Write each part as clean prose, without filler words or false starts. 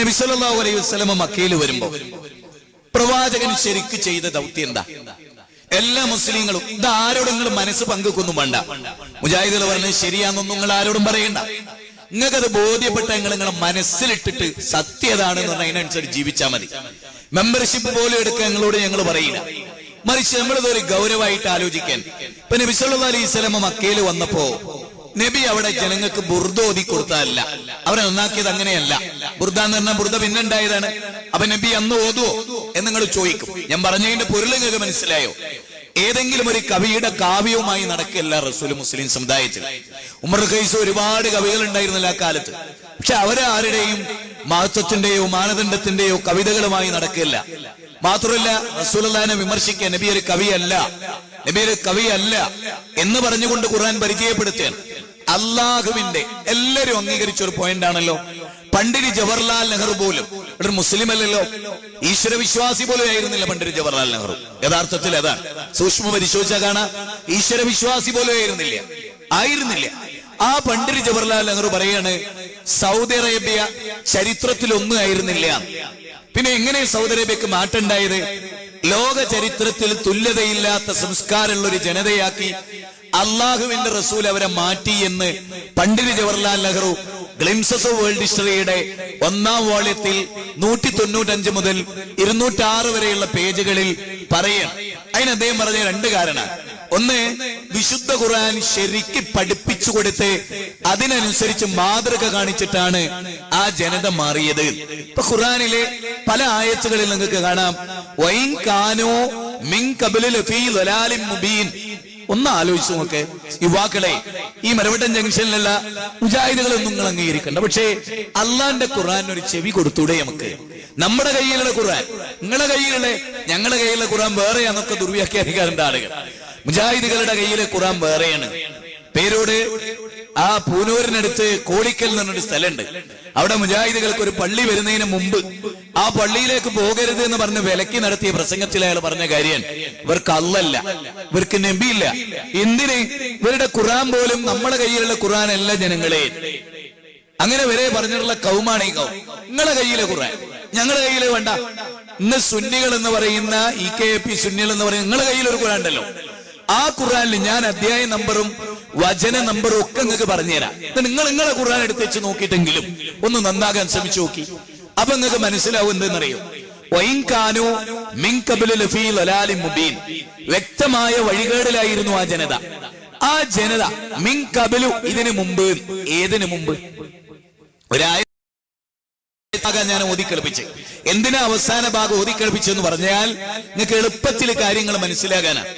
നബി സല്ലല്ലാഹു അലൈഹി വസല്ലം മക്കയിൽ വരുമ്പോ പ്രവാചകൻ ശരിക്ക് ചെയ്ത ദൗത്യം എന്താ? എല്ലാ മുസ്ലിങ്ങളും ഇത് ആരോടും നിങ്ങൾ മനസ്സ് പങ്കുവെക്കൊന്നും വേണ്ട. മുജാഹിദുകൾ പറഞ്ഞത് ശരിയാണെന്നൊന്നും നിങ്ങൾ ആരോടും പറയണ്ട. നിങ്ങൾക്കത് ബോധ്യപ്പെട്ട നിങ്ങളെ മനസ്സിലിട്ടിട്ട് സത്യതാണെന്ന് പറഞ്ഞതിനനുസരിച്ച് ജീവിച്ചാൽ മതി. മെമ്പർഷിപ്പ് പോലും എടുക്കാൻ നിങ്ങളോട് ഞങ്ങൾ പറയില്ല. മറിച്ച് നമ്മളിതൊരു ഗൗരവമായിട്ട് ആലോചിക്കാൻ. ഇപ്പൊ നബി സല്ലല്ലാഹു അലൈഹി വസല്ലം മക്കയിൽ വന്നപ്പോ നബി അവിടെ ജനങ്ങൾക്ക് ബുർദ ഓതി കൊടുത്തതല്ല, അവരെ നന്നാക്കിയത് അങ്ങനെയല്ല. ബുർദ എന്ന് പറഞ്ഞാൽ ബുർദ പിന്നുണ്ടായതാണ്. അപ്പൊ നബി അന്ന് ഓതുവോ എന്ന് നിങ്ങൾ ചോദിക്കും. ഞാൻ പറഞ്ഞതിന്റെ പൊരുൾ നിങ്ങൾക്ക് മനസ്സിലായോ? ഏതെങ്കിലും ഒരു കവിയുടെ കാവ്യവുമായി നടക്കില്ല റസൂൽ മുസ്ലിം സമുദായത്തിൽ. ഉമർ ഖൈസ് ഒരുപാട് കവികൾ ഉണ്ടായിരുന്നില്ല ആ കാലത്ത്. പക്ഷെ അവരാരുടെയും മഹത്വത്തിന്റെയോ മാനദണ്ഡത്തിന്റെയോ കവിതകളുമായി നടക്കില്ല. മാത്രമല്ല റസൂലുള്ളാഹിനെ വിമർശിക്കാൻ നബി ഒരു കവിയല്ല, നബി ഒരു കവിയല്ല എന്ന് പറഞ്ഞുകൊണ്ട് ഖുർആൻ പരിചയപ്പെടുത്താൻ അള്ളാഹുവിന്റെ എല്ലാവരും അംഗീകരിച്ച ഒരു പോയിന്റ് ആണല്ലോ. പണ്ഡിറ്റ് ജവഹർലാൽ നെഹ്റു പോലും ഒരു മുസ്ലിം അല്ലല്ലോ, ഈശ്വര വിശ്വാസി പോലും ആയിരുന്നില്ല പണ്ഡിറ്റ് ജവഹർലാൽ നെഹ്റു. യഥാർത്ഥത്തിൽ അതാണ്, സൂക്ഷ്മ പരിശോധിച്ചാൽ കാണാം, ഈശ്വര വിശ്വാസി പോലും ആയിരുന്നില്ല. ആ പണ്ഡിറ്റ് ജവഹർലാൽ നെഹ്റു പറയാണ് സൗദി അറേബ്യ ചരിത്രത്തിൽ ഒന്നും ആയിരുന്നില്ല. പിന്നെ എങ്ങനെ സൗദി അറേബ്യക്ക് മാറ്റമുണ്ടായത്? ലോക ചരിത്രത്തിൽ തുല്യതയില്ലാത്ത സംസ്കാരമുള്ള ഒരു ജനതയാക്കി അള്ളാഹുവിന്റെ റസൂൽ അവരെ മാറ്റി എന്ന് Pandit Jawaharlal Nehru glimpses of world ഹിസ്റ്ററിയുടെ 1ാം വോള്യത്തിൽ 195 മുതൽ 206 വരെയുള്ള പേജുകളിൽ പറയണം. അതിന് അദ്ദേഹം പറഞ്ഞ 2 കാരണം. ഒന്ന്, വിശുദ്ധ ഖുർആൻ ശരിക്ക് പഠിപ്പിച്ചു കൊടുത്ത് അതിനനുസരിച്ച് മാതൃക കാണിച്ചിട്ടാണ് ആ ജനത മാറിയത്. ഇപ്പൊ ഖുർആനിലെ പല ആയത്തുകളിൽ നിങ്ങൾക്ക് കാണാം വൈൻ കാനോ മിൻ ഖബല ലഫീ ളലാലിൻ മുബീൻ. ഒന്ന് ആലോചിച്ചു നോക്കെ യുവാക്കളെ, ഈ മരവട്ടം ജംഗ്ഷനിലുള്ള മുജാഹിദുകളൊന്നും നിങ്ങൾ അംഗീകരിക്കണ്ട. പക്ഷേ അള്ളാന്റെ ഖുർആൻ ഒരു ചെവി കൊടുത്തൂടെ നമുക്ക്? നമ്മുടെ കയ്യിലുള്ള ഖുർആൻ നിങ്ങളുടെ കയ്യിലുള്ള, ഞങ്ങളുടെ കയ്യിലുള്ള ഖുർആൻ വേറെയാന്നൊക്കെ ദുർവ്യാഖ്യാനിക്കാറുണ്ട് ആളുകൾ. മുജാഹിദുകളുടെ കയ്യിലെ ഖുർആൻ വേറെയാണ്. പേരോട് ആ പൂനൂരിനടുത്ത് കോളിക്കൽ എന്ന് പറഞ്ഞൊരു സ്ഥലമുണ്ട്. അവിടെ മുജാഹിദുകൾക്ക് ഒരു പള്ളി വരുന്നതിന് മുമ്പ് ആ പള്ളിയിലേക്ക് പോകരുത് എന്ന് പറഞ്ഞ് വിലക്കി നടത്തിയ പ്രസംഗത്തിൽ അയാൾ പറഞ്ഞ കാര്യം, ഇവർക്ക് അല്ലല്ല, ഇവർക്ക് നബിയില്ല. എന്തിന്? ഇവരുടെ ഖുർആൻ പോലും നമ്മുടെ കയ്യിലുള്ള ഖുർആൻ അല്ല ജനങ്ങളെ. അങ്ങനെ വരെ പറഞ്ഞിട്ടുള്ള കൗമാണ് ഈ കൗം. നിങ്ങളുടെ കയ്യിലെ ഖുർആൻ ഞങ്ങളുടെ കയ്യിലെ വേണ്ട. ഇന്ന് സുന്നികൾ എന്ന് പറയുന്ന EKP സുന്നികൾ എന്ന് പറയുന്ന നിങ്ങളുടെ കയ്യിലൊരു ഖുർആൻ ഉണ്ടല്ലോ. ആ ഖുർആനിൽ ഞാൻ അധ്യായ നമ്പറും വചന നമ്പറും ഒക്കെ നിങ്ങൾക്ക് പറഞ്ഞുതരാം. നിങ്ങളെ ഖുർആൻ എടുത്ത് വെച്ച് നോക്കിയിട്ടെങ്കിലും ഒന്ന് നന്നാകാൻ ശ്രമിച്ചു നോക്കി. അപ്പൊ നിങ്ങൾക്ക് മനസ്സിലാവും എന്തെന്നറിയോ? വൈൻ കാനോ മിൻ ഖബല ലഫീ ളലാലിൻ മുബീൻ. വ്യക്തമായ വഴികേടിലായിരുന്നു ആ ജനത. ആ ജനത മിൻ ഖബലു, ഇതിനു മുമ്പ്. ഏതിനു മുമ്പ്? ഞാൻ ഓതിക്കളിപ്പിച്ച്. എന്തിനാ അവസാന ഭാഗം ഓതിക്കളിപ്പിച്ചെന്ന് പറഞ്ഞാൽ നിങ്ങൾക്ക് എളുപ്പത്തിൽ കാര്യങ്ങൾ മനസ്സിലാകാനാണ്.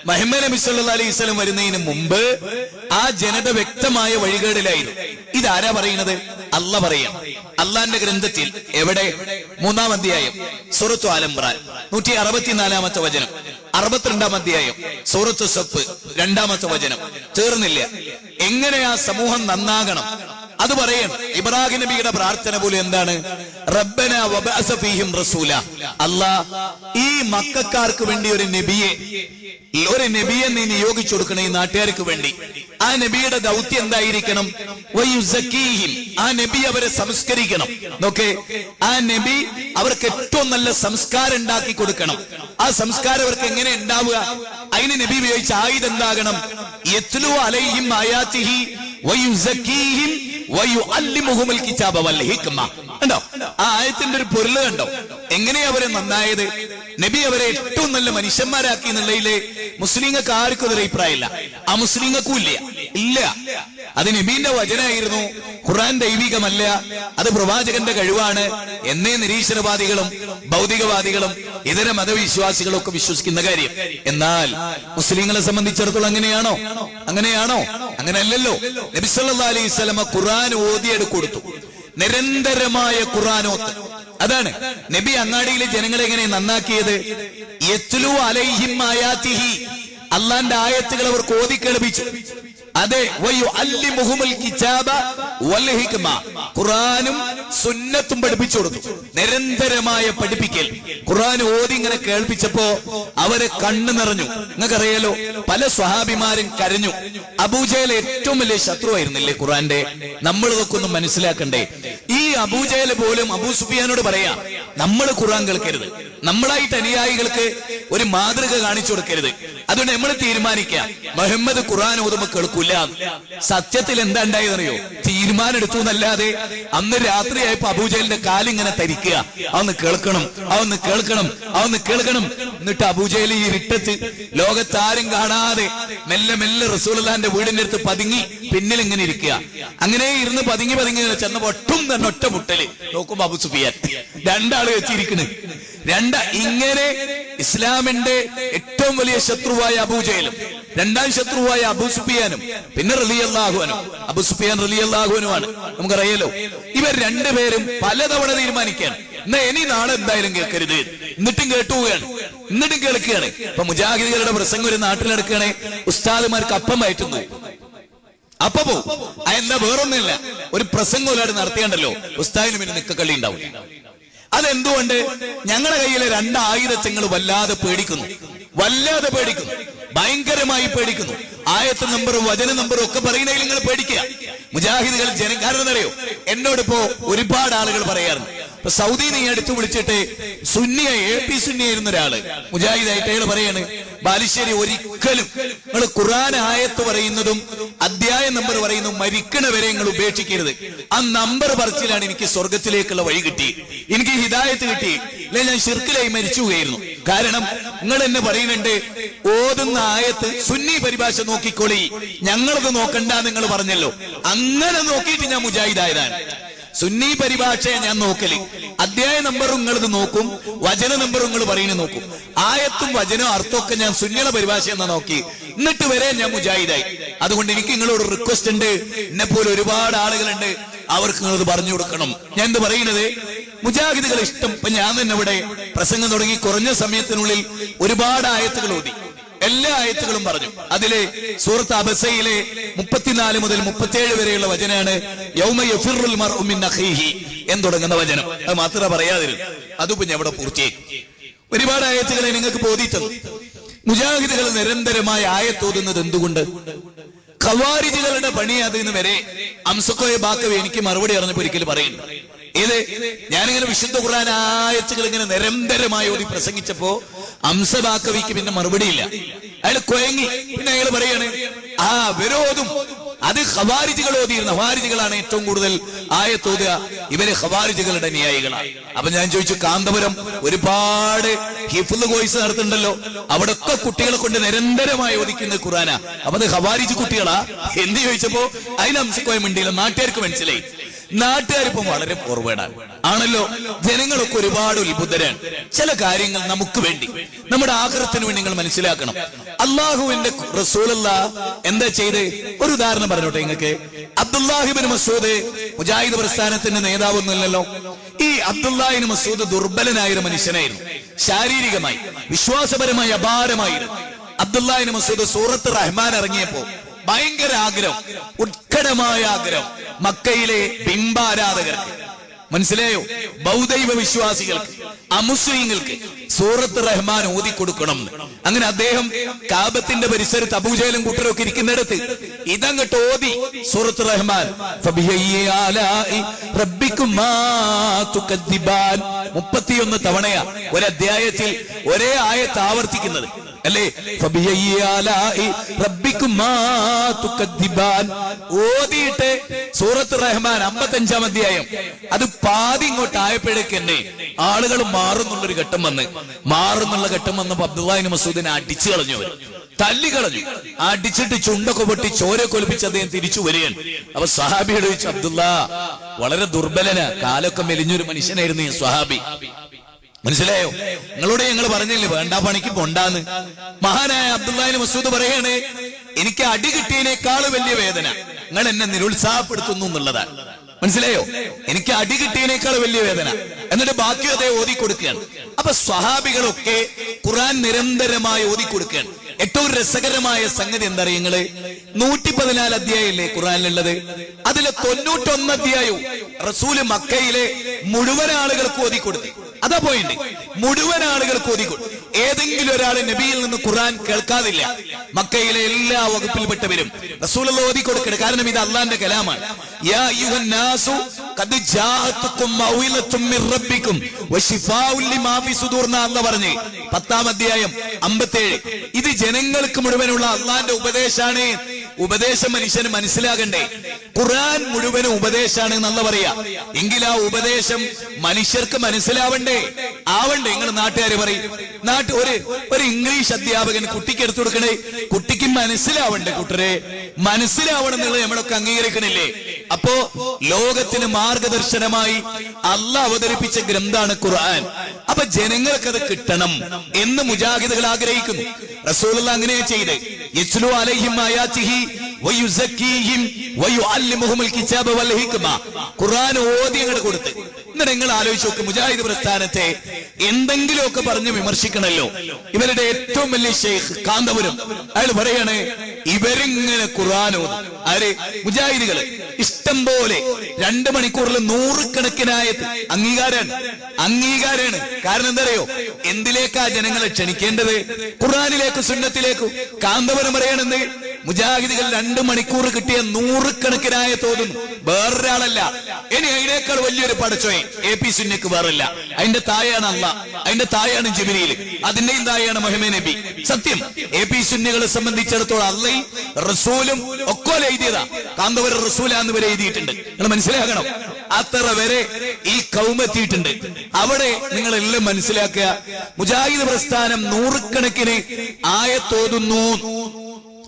മുഹമ്മദ് നബി സല്ലല്ലാഹു അലൈഹി വസല്ലം വരുന്നതിന് മുമ്പ് ആ ജനത വ്യക്തമായ വഴികേടിലായിരുന്നു. ഇതാരാ പറയുന്നത്? അല്ല പറയാം. അള്ളാന്റെ ഗ്രന്ഥത്തിൽ എവിടെ? 3-ാം അധ്യായം സൂറത്തു ആൽ ഇംറാൻ 164-ാമത്തെ വചനം, 62-ാം അധ്യായം സൂറത്തു സഫ് 2-ാമത്തെ വചനം. തീർന്നില്ല. എങ്ങനെ ആ സമൂഹം നന്നാകണം അത് പറയണം. ഇബ്രാഹിം നബിയുടെ പ്രാർത്ഥന പോലും എന്താണ്? റബ്ബന വബഅസ ഫീഹിം റസൂല. അല്ലാഹ് ഈ മക്കക്കാർക്ക് വേണ്ടി ഒരു നബിയെ നീ നിയോഗിച്ചു കൊടുക്കണം, ഈ നാട്ടുകാർക്ക് വേണ്ടി. ആ നബിയുടെ ദൗത്യം എന്തായിരിക്കണം? വയുസക്കീഹിം. ആ നബി അവരെ സംസ്കരിക്കണം. നോക്കേ, ആ നബി അവർക്ക് ഏറ്റവും നല്ല സംസ്കാരം ഉണ്ടാക്കി കൊടുക്കണം. ആ സംസ്കാരം അവർക്ക് എങ്ങനെ ഉണ്ടാവുക? അതിന് നബി ഉപയോഗിച്ച ആയുധം എന്താകണം? യത്ലു അലൈഹിം ആയാതിഹി വയുസക്കീഹിം വയുഅല്ലിമുഹുൽ കിതാബ വൽ ഹിക്മ. കണ്ടോ ആ ആയത്തിന്റെ ഒരു പൊരുൾ? കണ്ടോ എങ്ങനെയാ അവരെ നന്നായത്? നബി അവരെ ഏറ്റവും നല്ല മനുഷ്യന്മാരാക്കി എന്നുള്ളതിലെ മുസ്ലിങ്ങൾക്ക് ആർക്കും ഒരു അഭിപ്രായമില്ല. ആ മുസ്ലിങ്ങൾക്കും ഇല്ല. അത് നബീന്റെ വചനായിരുന്നു. ഖുർആൻ ദൈവികമല്ല, അത് പ്രവാചകന്റെ കഴിവാണ് എന്നേ നിരീശ്വരവാദികളും ഭൗതികവാദികളും ഇതര മതവിശ്വാസികളും ഒക്കെ വിശ്വസിക്കുന്ന കാര്യം. എന്നാൽ മുസ്ലിങ്ങളെ സംബന്ധിച്ചിടത്തോളം അങ്ങനെയാണോ? അങ്ങനെയല്ലല്ലോ. നബി സല്ലല്ലാഹു അലൈഹി വസല്ലം ഖുർആൻ ഓതിയെടു കൊടുത്തു. നിരന്തരമായ ഖുർആനോത്ത്. അതാണ് നബി അങ്ങാടിയിലെ ജനങ്ങളെ എങ്ങനെ നന്നാക്കിയത്? യത്ലു അലൈഹിം ആയാതിഹി. അള്ളാന്റെ ആയത്തുകൾ അവർക്ക് ഓതി കേൾപ്പിച്ചു. അതെ, ഖുർആനും സുന്നത്തും പഠിപ്പിച്ചു കൊടുത്തു. നിരന്തരമായ പഠിപ്പിക്കൽ. ഖുർആൻ ഓതി ഇങ്ങനെ കേൾപ്പിച്ചപ്പോ അവരെ കണ്ണു നിറഞ്ഞു. നിങ്ങൾക്കറിയാലോ, പല സ്വഹാബിമാരും കരഞ്ഞു. അബൂജഹൽ ഏറ്റവും വലിയ ശത്രുവായിരുന്നില്ലേ ഖുർആന്റെ? നമ്മൾ ഇതൊക്കെ ഒന്ന് മനസ്സിലാക്കണ്ടേ. ഈ അബൂജഹൽ പോലും അബൂ സുഫിയാനോട് പറയാ, നമ്മൾ ഖുർആൻ കേൾക്കരുത്, നമ്മളായിട്ട് അനുയായികൾക്ക് ഒരു മാതൃക കാണിച്ചു കൊടുക്കരുത്. അതുകൊണ്ട് നമ്മൾ തീരുമാനിക്കാം, മുഹമ്മദ് ഖുർആൻ ഓതുമ്പോ കേൾക്കൂല. സത്യത്തിൽ എന്താ ഉണ്ടായതെന്നറിയോ? തീരുമാനം എടുത്തു എന്നല്ലാതെ അന്ന് രാത്രിയായപ്പോ അബൂജഹലിന്റെ കാലിങ്ങനെ തരിക്കുക, അതൊന്ന് കേൾക്കണം, അതൊന്ന് കേൾക്കണം, അതൊന്ന് കേൾക്കണം. എന്നിട്ട് അബൂജഹൽ ഈ ഇരുട്ടത്ത് ലോകത്താരും കാണാതെ മെല്ലെ മെല്ലെ റസൂലുള്ളാഹിന്റെ വീടിന്റെ അടുത്ത് പതുങ്ങി പിന്നിൽ ഇങ്ങനെ ഇരിക്കുക. അങ്ങനെ ഇരുന്ന് പതുങ്ങി പതുങ്ങി ചെന്നപ്പോ ഒട്ടും തന്നെ ഒറ്റ മുട്ടല്. നോക്കുമ്പോ അബൂ സുഫിയാൻ രണ്ടാള് വെച്ചിരിക്കണ്. ഇങ്ങനെ ഇസ്ലാമിന്റെ ഏറ്റവും വലിയ ശത്രുവായ അബൂജഹലും രണ്ടാം ശത്രുവായ അബൂ സുഫിയാനും പിന്നെ റളിയല്ലാഹു അൻഹു, അബൂ സുഫിയാൻ റളിയല്ലാഹു അൻഹുവാണ്. നമുക്കറിയാലോ, ഇവർ രണ്ടുപേരും പലതവണ തീരുമാനിക്കുകയാണ്, എന്നാ ഇനി നാളെ എന്തായാലും കേൾക്കരുത്. എന്നിട്ടും കേട്ടുപോവുകയാണ്, എന്നിട്ടും കേൾക്കുകയാണ്. ഇപ്പൊ മുജാഹിദുകളുടെ പ്രസംഗം ഒരു നാട്ടിലെടുക്കുകയാണെ ഉസ്താദുമാർക്ക് അപ്പം വയറ്റുന്നു. അപ്പൊ എന്താ വേറൊന്നുമില്ല, ഒരു പ്രസംഗം ഒരാൾ നടത്തിയണ്ടല്ലോ, ഉസ്താദിന് പിന്നെ നിക്കക്കള്ളി ഉണ്ടാവും. അതെന്തുകൊണ്ട്? ഞങ്ങളുടെ കയ്യിലെ 2 ആയുധങ്ങൾ വല്ലാതെ പേടിക്കുന്നു, വല്ലാതെ പേടിക്കുന്നു, ഭയങ്കരമായി പേടിക്കുന്നു. ആയത്ത് നമ്പറും വചന നമ്പറും ഒക്കെ പറയുന്നതിൽ നിങ്ങൾ പേടിക്കുക. മുജാഹിദുകൾ കാരണം അറിയോ, എന്നോടിപ്പോ ഒരുപാട് ആളുകൾ പറയാറുണ്ട്. ഇപ്പൊ സൗദിയിൽ നിന്ന് അടുത്ത് വിളിച്ചിട്ട് AP സുന്നിയായിരുന്ന ഒരാള് മുജാഹിദായിട്ട് അയാൾ പറയാണ്, ബാലുശ്ശേരി ഒരിക്കലും നിങ്ങൾ ഖുർആൻ ആയത്ത് പറയുന്നതും അധ്യായ നമ്പർ പറയുന്നതും മരിക്കണ വരെ നിങ്ങൾ ഉപേക്ഷിക്കരുത്. ആ നമ്പർ പറച്ചിലാണ് എനിക്ക് സ്വർഗത്തിലേക്കുള്ള വഴി കിട്ടി, എനിക്ക് ഹിദായത്ത് കിട്ടി, അല്ലെ ഞാൻ ശിർക്കിലായി മരിച്ചു പോയിരുന്നു. കാരണം നിങ്ങൾ എന്നെ പറയുന്നുണ്ട് ഓതുന്ന ആയത്ത് സുന്നി പരിഭാഷ നോക്കിക്കോളി, ഞങ്ങളത് നോക്കണ്ട നിങ്ങൾ പറഞ്ഞല്ലോ. അങ്ങനെ നോക്കിയിട്ട് ഞാൻ മുജാഹിദായതാണ്. സുന്നി പരിഭാഷയെ ഞാൻ നോക്കല്, അധ്യായ നമ്പറും നിങ്ങളിത് നോക്കും, വചന നമ്പറും നിങ്ങൾ പറയുന്നത് നോക്കും, ആയത്തും വചനവും അർത്ഥമൊക്കെ ഞാൻ സുന്നിയുടെ പരിഭാഷ എന്നാ നോക്കി, എന്നിട്ട് വരെ ഞാൻ മുജാഹിദായി. അതുകൊണ്ട് എനിക്ക് നിങ്ങളോട് റിക്വസ്റ്റ് ഉണ്ട്, എന്നെ പോലെ ഒരുപാട് ആളുകളുണ്ട്, അവർക്ക് നിങ്ങളത് പറഞ്ഞു കൊടുക്കണം. ഞാൻ എന്ത് പറയുന്നത്, മുജാഹിദുകൾ ഇഷ്ടം. ഇപ്പൊ ഞാൻ തന്നെ ഇവിടെ പ്രസംഗം തുടങ്ങി കുറഞ്ഞ സമയത്തിനുള്ളിൽ ഒരുപാട് ആയത്തുകൾ ഓതി, എല്ലാ ആയത്തുകളും പറഞ്ഞു. അതിലെ സൂറത്ത് അബസയിലെ 34 മുതൽ 37 വരെയുള്ള വചനാണ് യൗമ യഫിറുൽ മർഉ മിൻ അഖീഹി എന്ന് തുടങ്ങുന്ന വചനം. അത് മാത്രമേ പറയാതിരുന്നു, അതിപ്പോ ഞാൻ ഇവിടെ പൂർത്തിയാക്കി. ഒരുപാട് ആയത്തുകളെ നിങ്ങൾക്ക് ബോധിച്ചത്. മുജാഹിദുകൾ നിരന്തരമായ ആയത്തോതുന്നത് എന്തുകൊണ്ട്? ഖവാരിജികളുടെ പണി അതിന് വരെ അംസഖോയ ബാക്കവി എനിക്ക് മറുപടി അറിഞ്ഞപ്പോ ഒരിക്കലും പറയുന്നുണ്ട്. ഇത് ഞാനിങ്ങനെ വിശുദ്ധ ഖുർആൻ ആയത്തുകൾ ഇങ്ങനെ നിരന്തരമായി ഓതി പ്രസംഗിച്ചപ്പോ അംസബാക്കവിക്ക് പിന്നെ മറുപടിയില്ല. അയാൾ കൊയങ്ങി. പിന്നെ അയാൾ പറയാണ്, വിരോധം അത് ഖവാരിജികൾ ഓതിയിരുന്ന, ഖവാരിജികളാണ് ഏറ്റവും കൂടുതൽ ആയത്തോതുക, ഇവര് ഖവാരിജികളുടെ അനുയായികളാണ്. അപ്പൊ ഞാൻ ചോദിച്ചു, കാന്തപുരം ഒരുപാട് ഹിഫ്ള് കോഴ്സ് നടത്തുന്നുണ്ടല്ലോ, അവിടൊക്കെ കുട്ടികളെ കൊണ്ട് നിരന്തരമായി ഓദിക്കുന്ന ഖുർആനാ, അപ്പൊ അത് ഖവാരിജ് കുട്ടികളാ എന്ത് ചോദിച്ചപ്പോ അതിന് അംസക്കോയം ഉണ്ടില്ല. നാട്ടുകാർക്ക് മനസ്സിലായി, നാട്ടുകാരിപ്പം വളരെ ഫോർവേഡാണ് ആണല്ലോ. ജനങ്ങളൊക്കെ ഒരുപാട് ഉത്ബുദ്ധരാണ്. ചില കാര്യങ്ങൾ നമുക്ക് വേണ്ടി, നമ്മുടെ ആഖിറത്തിന് വേണ്ടി നിങ്ങൾ മനസ്സിലാക്കണം. അള്ളാഹുവിന്റെ റസൂലുള്ളാഹ് എന്താ ചെയ്ത്? ഒരു ഉദാഹരണം പറഞ്ഞോട്ടെ നിങ്ങൾക്ക്. അബ്ദുല്ലാഹിബ്നു മസ്ഊദ് മുജാഹിദ് പ്രസ്ഥാനത്തിന്റെ നേതാവൊന്നുമല്ലല്ലോ. ഈ അബ്ദുല്ലാഹിബ്നു മസ്ഊദ് ദുർബലനായ ഒരു മനുഷ്യനായിരുന്നു, ശാരീരികമായി വിശ്വാസപരമായി അപാരമായിരുന്നു. അബ്ദുല്ലാഹിബ്നു മസ്ഊദ് സൂറത്ത് റഹ്മാൻ ഇറങ്ങിയപ്പോ ഭയങ്കര ആഗ്രഹം, ഉത്കടമായ ആഗ്രഹം, മക്കയിലെ ബിംബാരാധകർക്ക്, മനസ്സിലായോ, ബൗദ്ധൈവ വിശ്വാസികൾക്ക്, അമുസ്ലിങ്ങൾക്ക് സൂറത്ത് റഹ്മാൻ ഓതിക്കൊടുക്കണം. അങ്ങനെ അദ്ദേഹം കാബത്തിന്റെ പരിസരത്ത് അബൂജഹലും കൂട്ടരൊക്കെ ഇരിക്കുന്നിടത്ത് ഇതങ്ങോട്ട് ഓതി സൂറത്ത് റഹ്മാൻ. 31 തവണയാ ഒരധ്യായത്തിൽ ഒരേ ആയത്ത് ആവർത്തിക്കുന്നത്, അല്ലേ? ഓതിയിട്ട് സൂറത്ത് റഹ്മാൻ 55-ാം അധ്യായം അത് പാതി ഇങ്ങോട്ട് ആയപ്പോഴേക്ക് തന്നെ ആളുകൾ മാറുന്നുള്ളൊരു ഘട്ടം വന്നപ്പോ അബ്ദുല്ലാഹിബ്നു മസ്ഊദിനെ അടിച്ചു കളഞ്ഞു, തല്ലിക്കളഞ്ഞു. അടിച്ചിട്ട് ചുണ്ടൊക്കെ പൊട്ടി ചോരയൊക്കെ ഒലിപ്പിച്ച് അദ്ദേഹം തിരിച്ചു വരികയാണ്. അപ്പൊ സ്വഹാബിയോട് ചോദിച്ചു, അബ്ദുല്ലാ വളരെ ദുർബലന, കാലൊക്കെ മെലിഞ്ഞൊരു മനുഷ്യനായിരുന്നു ഈ സ്വഹാബി, മനസ്സിലായോ? നിങ്ങളോട് ഞങ്ങൾ പറഞ്ഞില്ലേ വേണ്ടാ പണിക്ക് പോണ്ടാന്ന്. മഹാനായ അബ്ദുല്ലാഹിബ്നു മസ്ഊദ് പറയാണ്, എനിക്ക് അടി കിട്ടിയതിനേക്കാൾ വലിയ വേദന നിങ്ങൾ എന്നെ നിരുത്സാഹപ്പെടുത്തുന്നു എന്നുള്ളതാണ്. മനസ്സിലായോ? എനിക്ക് അടി കിട്ടിയതിനേക്കാൾ വലിയ വേദന. എന്നിട്ട് ബാക്കി അതേ ഓതിക്കൊടുക്കുകയാണ്. അപ്പൊ സ്വഹാബികളൊക്കെ ഖുർആൻ നിരന്തരമായി ഓതിക്കൊടുക്കുകയാണ്. ഏറ്റവും രസകരമായ സംഗതി എന്താ അറിയ നിങ്ങള്? 114 അധ്യായല്ലേ ഖുർആനിലുള്ളത്? അതിലെ 91 അധ്യായവും റസൂല് മക്കയിലെ മുഴുവൻ ആളുകൾക്ക് ഓതിക്കൊടുത്തു. അതാ പോയിന്റ്. മുഴുവൻ ആളുകൾക്ക് ഓതിക്കൊടുത്തു. ഏതെങ്കിലും ഒരാൾ നബിയിൽ നിന്ന് ഖുർആൻ കേൾക്കാതില്ല. മക്കയിലെ എല്ലാ വകുപ്പിൽപ്പെട്ടവരും റസൂലുള്ള ഓതിക്കൊടുക്കണം. കാരണം ഇത് അള്ളാന്റെ കലാമാണ്. യാ അയ്യുഹന്നാസു ഖദ് ജാഅതുക്കും മൗഇലത്തും മിർ റബ്ബിക്കും വശിഫാഉൻ ലിമാ ഫി സുദൂർ എന്ന് പറഞ്ഞ് 10-ാം അധ്യായം 57. ഇത് ജനങ്ങൾക്ക് മുഴുവനുള്ള അള്ളാന്റെ ഉപദേശമാണ്. ഉപദേശം മനുഷ്യന് മനസ്സിലാകണ്ടേ? ഖുർആൻ മുഴുവനും ഉപദേശമാണ് എന്നല്ല പറയാ. എങ്കിൽ ആ ഉപദേശം മനുഷ്യർക്ക് മനസ്സിലാവണ്ടേ? ആവണ്ടേ? നിങ്ങൾ നാട്ടുകാര് പറയും, ഒരു ഇംഗ്ലീഷ് അധ്യാപകൻ കുട്ടിക്ക് എടുത്തു കൊടുക്കണേ, കുട്ടിക്ക് മനസ്സിലാവണ്ടേ? കൂട്ടരെ മനസ്സിലാവണം എന്നുള്ളത് നമ്മളൊക്കെ അംഗീകരിക്കണില്ലേ? അപ്പോ ലോകത്തിന് മാർഗദർശനമായി അള്ളാഹ് അവതരിപ്പിച്ച ഗ്രന്ഥാണ് ഖുർആൻ. അപ്പൊ ജനങ്ങൾക്കത് കിട്ടണം എന്ന് മുജാഹിദുകൾ ആഗ്രഹിക്കുന്നു. റസൂലുള്ളാഹി അങ്ങനെയാ ചെയ്ത്. യസ്ലു അലൈഹിം ആയാതിഹി വയുസക്കീഹിം വയുഅല്ലിമുഹുൽ കിതാബ വൽ ഹിക്മ. ഖുർആൻ ഓതി അങ്ങോട്ട് കൊടുത്ത്. എന്നിട്ട് നിങ്ങൾ ആലോചിച്ച് നോക്ക്, മുജാഹിദ് പ്രസ്ഥാനത്തെ എന്തെങ്കിലുമൊക്കെ പറഞ്ഞ് വിമർശിക്കണല്ലോ. ഇവരുടെ ഏറ്റവും വലിയ ഷെയ്ഖ് കാന്തപുരം അയാൾ പറയാണ്, ഇവരിങ്ങനെ ഖുർആൻ ഓതും. ആര്? മുജാഹിദുകള്. ഇഷ്ടം പോലെ 2 മണിക്കൂറിൽ 100 കണക്കിനായത് അംഗീകാരാണ്. കാരണം എന്താ അറിയോ? എന്തിലേക്കാ ജനങ്ങളെ ക്ഷണിക്കേണ്ടത്? ഖുർആനിലേക്കും സുന്നത്തിലേക്കും. കാന്തപുരം പറയണെന്ത്? മുജാഹിദുകൾ 2 മണിക്കൂർ കിട്ടിയ 100 കണക്കിനായ തോന്നുന്നു. വേറൊരാളല്ല. ഇനി അതിനേക്കാൾ വലിയൊരു പടച്ചോയെ AP സുന്നക്ക് വേറല്ല. അതിന്റെ തായാണ് അള്ളാഹ്, അതിന്റെ തായാണ് ജിബ്രീൽ, അതിന്റെയും തായാണ് മുഹമ്മദ് നബി. സത്യം. AP സുന്നികളെ സംബന്ധിച്ചിടത്തോളം അള്ളയും റസൂലും ഒക്കെ എഴുതിയതാ. കാന്തപുരം റസൂലാന്ന് വരെ എഴുതിയിട്ടുണ്ട്. നിങ്ങൾ മനസ്സിലാക്കണം. അത്ര വരെ ഈ കൗമെത്തിയിട്ടുണ്ട്. അവിടെ നിങ്ങളെല്ലാം മനസ്സിലാക്കുക, മുജാഹിദ് പ്രസ്ഥാനം 100 കണക്കിന് ആയത്തോതുന്നു.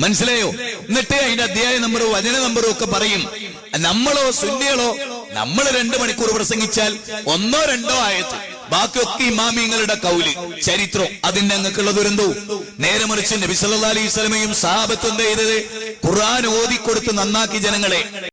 മനസ്സിലായോ? എന്നിട്ട് അതിന്റെ അധ്യായ നമ്പറും വചന നമ്പറും ഒക്കെ പറയും. നമ്മളോ സുന്നികളോ നമ്മൾ 2 മണിക്കൂർ പ്രസംഗിച്ചാൽ 1-2 ആയത്ത്, ബാക്കിയൊക്കെ ഇമാമിങ്ങളുടെ കൗല്, ചരിത്രം, അതിന്റെ അങ്ങക്കുള്ള ദുരന്തവും. നേരെ മറിച്ച് നബി സല്ലല്ലാഹു അലൈഹി വസല്ലമയും സഹാബത്തും എന്ത് ചെയ്തത്? ഖുർആൻ ഓതിക്കൊടുത്ത് നന്നാക്കി ജനങ്ങളെ.